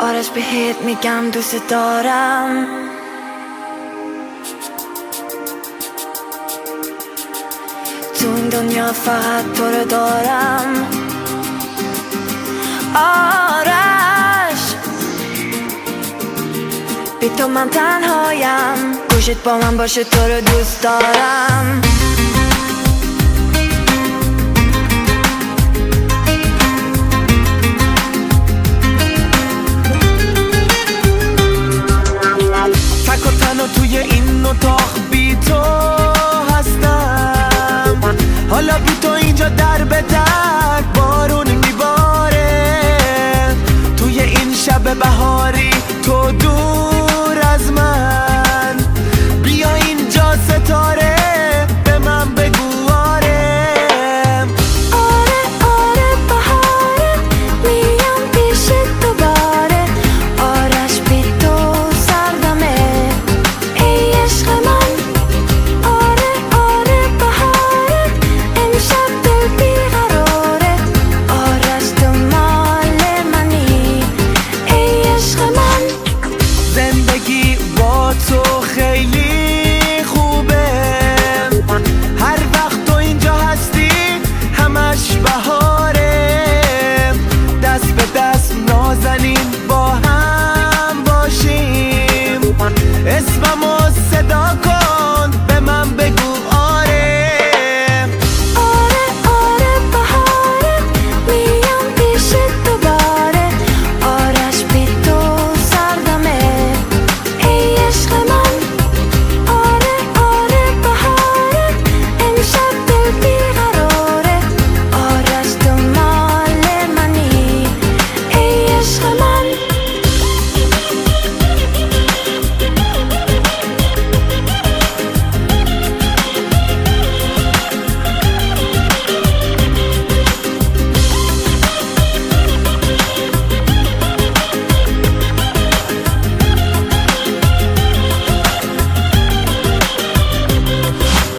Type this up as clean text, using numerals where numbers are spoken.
آرش بهت میگم دوست دارم. تو این دنیا فقط تو رو دارم. آرش بی تو من تنهایم، گوشت با من باشه تو رو دوست دارم.